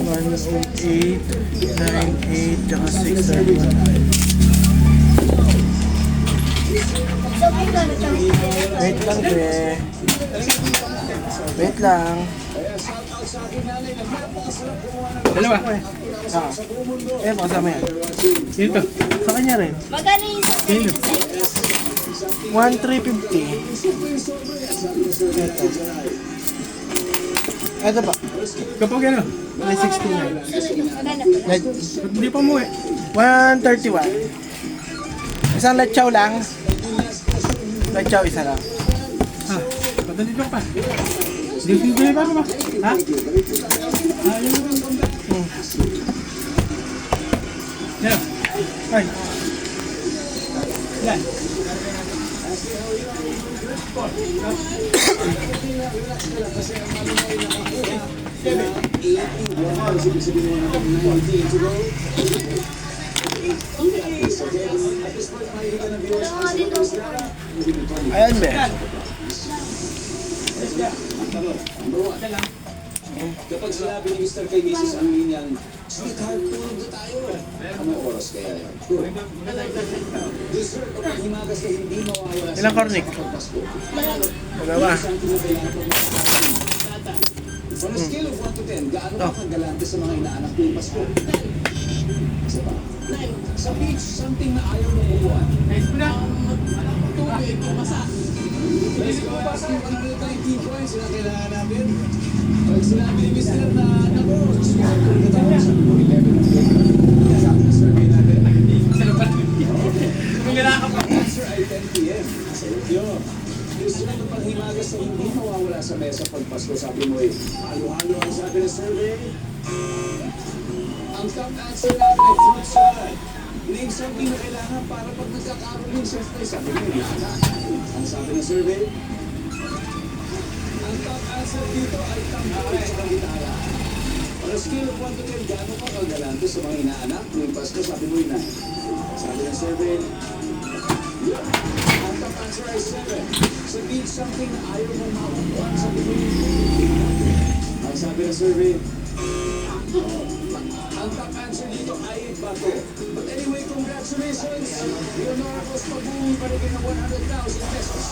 108, 98, tsaka 631. Wait lang, be. Wait lang. Dalawa. Ah. Makasama yan. Dito. Sa kanya rin. Magkano yung isang ganito sa 1,350. Ito pa. Kapag ano? 969. Magkano pala? Hindi pa umuwi. 131. Isang lechaw lang. Lechaw isa lang. Ah, padali ka pa. Hindi pa ba? Ha? Yan. Ay. Yan. Ayan, be. Kapag sinabi ni Mr. kay Mrs. ang linyang, sweetheart, tulog na tayo. Anong oras kaya yan? Dessert o paghimagas na hindi mawawala sa Ilang kornik? Pasko. Dalawa. On a scale of 1 to 10, gaano ka kagalante sa mga inaanak tuwing Pasko? Isa pa. Sa beach, something na ayaw mong buwan. Nice mo na. Tubig, masa. Let's go, basket. Hindi tayo 10 points na kailangan namin. Pag sinabi ni Mr. na, nako, susunod ko na tayo sa 11. Sabi na survey natin. Kung gala ka pa. Answer ay 10 p.m. Sagot yun. Gusto na ng paghimagas na hindi mawawala sa mesa pag Pasko. Sabi mo eh, halo-halo ang sabi ng survey. Ang top answer natin ay fruit salad. Name something na kailangan para pag nagkakaroling siyempre. Sabi mo, lana. Ang sabi ng survey, ang top answer dito ay tambay sa gitara. On a scale of 1 to 10, gaano ka kagalante sa mga inaanak? Tuwing Pasko, sabi mo 9. Sabi ng survey, ang top answer ay 7. Sabihin something na ayaw mong makakuha, sabi mo 8. Ang sabi ng survey, ang top answer dito ay bato. But anyway, congratulations! Leonardo's pag-uwi pa rin ng 100,000 pesos.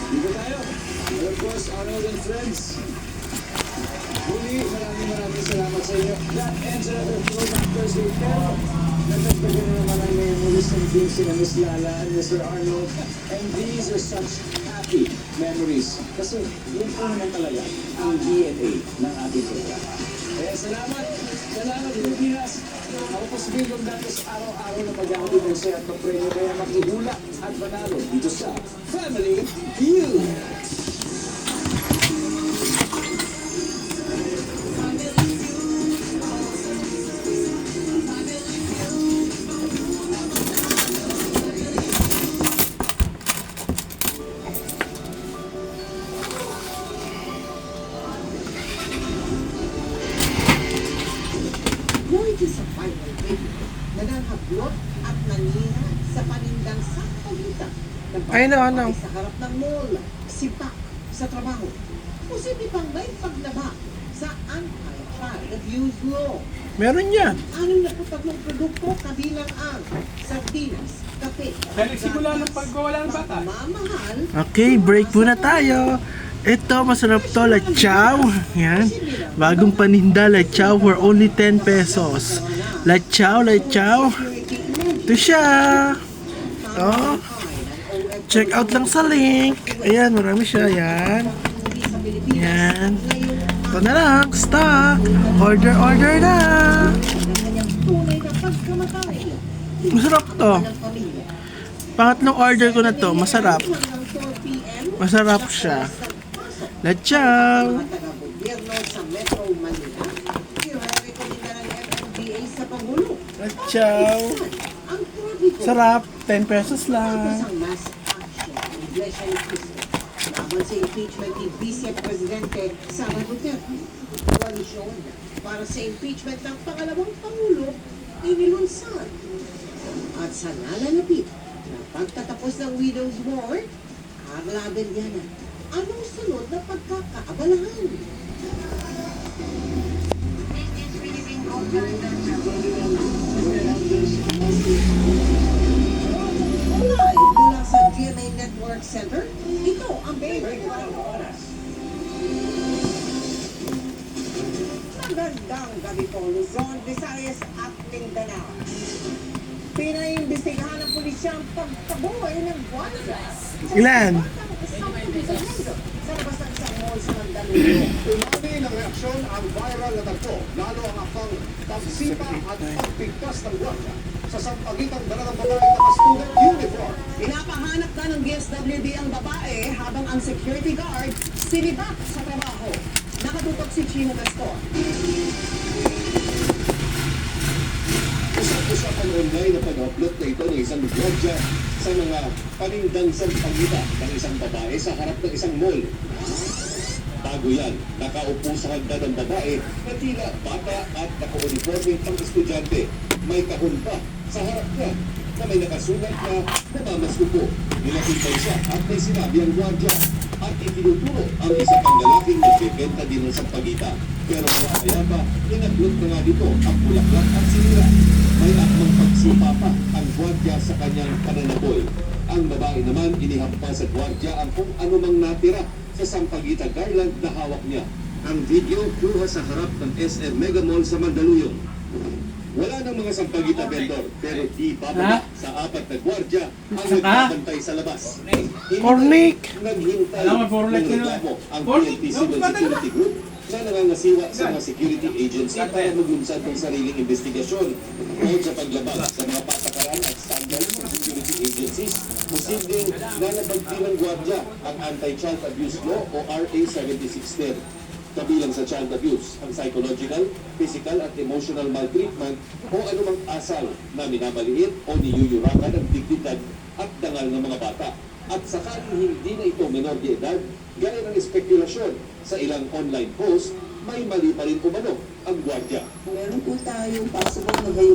Dito tayo. And of course, Arnold and friends. Muli, maraming salamat sa inyo. That ends another Throwback Thursday. Pero, nagtagdagan na naman ang memories ng team sila Miss Lala and Mr. Arnold. And these are such happy memories. Kasi, yun po naman talaga ang DNA ng ating programa. Kaya salamat! Salamat, Pilipinas! Ako po si Bill Datos, araw-araw na mag-aawin ng saya at mag-premyo. Kaya makihula at manalo dito sa Family Feud! Ngunit sa final video, nanangablot at nanira sa panindang sampagitan ng Ay, no, no. sa harap ng mall, sipak sa trabaho. Posible pang may paglaba sa anti-child abuse law. Meron yan. 63 produkto kabilang ang sardinas, kape, Dahil nagsimula ng pagwawala ng bata. mamahal. Okay, break muna tayo. Ito, masarap to, lechaw. Yan. Bagong paninda, lechaw for only 10 pesos. Lechaw, lechaw. Ito siya. Oh. Check out lang sa link. Ayan, marami siya. Yan. Yan. Ito na lang, stock. Order, order na. Masarap to. Pangatlong order ko na to, masarap. Masarap siya. Lechaw. Taga-gobyerno sa Metro Manila, i-rekomenda ng MMDA sa Pangulo. Lechaw. Ang trafiko Sarap. 10 pesos lang. sa mass action ng Iglesia ni Cristo laban sa impeachment ni Vice Presidente Sara Duterte. Koalisyon para sa impeachment ng pangalawang Pangulo inilunsad. At sa nalalapit na pagtatapos ng Widow's War, Carla Abellana, anong sunod na pagkakaabalahan? Live mula sa GMA Network Center, ito ang Magandang gabi po, Luzon, Visayas at Mindanao. Pinaimbestigahan ng pulisya ang pagtabuhay ng guardia. Ilan? Sa labas ng isang mall sa Mandaluyong. Umami ng reaksyon ang viral na tagpo, lalo ang akang pagsipa at pagpigtas ng gwardiya sa sampagitan dalagang babae naka-student uniform. Pinapahanap na ng DSWD ang babae habang ang security guard sinibak sa trabaho. Nakatutok si Chino Pastor. Usap-usapan online na pag-upload na ito ng isang gwardiya sa mga panindang sampagita ng isang babae sa harap ng isang mall. Bago yan, nakaupo sa hagdan ng babae na tila bata at naka-uniforme pang estudyante. May kahon pa sa harap niya na may nakasulat na namamasko. Nilapitan siya at may sinabi ang gwardiya at itinuturo ang isa pang lalaking nagbebenta din ng sampagita. Pero kaya pa, in-upload na nga dito ang bulaklak at sinira. May akmang pagsipa pa ang gwardiya sa kanyang pananaboy. Ang babae naman inihampa sa gwardiya ang kung ano mang natira sa sampagita garland na hawak niya. Ang video kuha sa harap ng SM Mega Mall sa Mandaluyong. Wala nang mga sampagita vendor, pero di bababa sa apat na gwardiya ang nagbabantay sa labas. Cornic! Naghintay Alam mo, for ng like reklamo ang Cornic, PNP no, Civil batay Security Group na nangangasiwa sa mga security agency para maglunsad ng sariling investigasyon tungkol sa paglabag sa mga patakaran at standards ng security agencies. Posibleng nalabag din ng gwardiya ang Anti-Child Abuse Law o RA 7610. Kabilang sa child abuse, ang psychological, physical at emotional maltreatment o anumang asal na minamaliit o niyuyurakan ang dignidad at dangal ng mga bata. At sakaling hindi na ito menor de edad, gaya ng espekulasyon sa ilang online post, may mali pa rin umano ang gwardiya. Meron po tayong possible na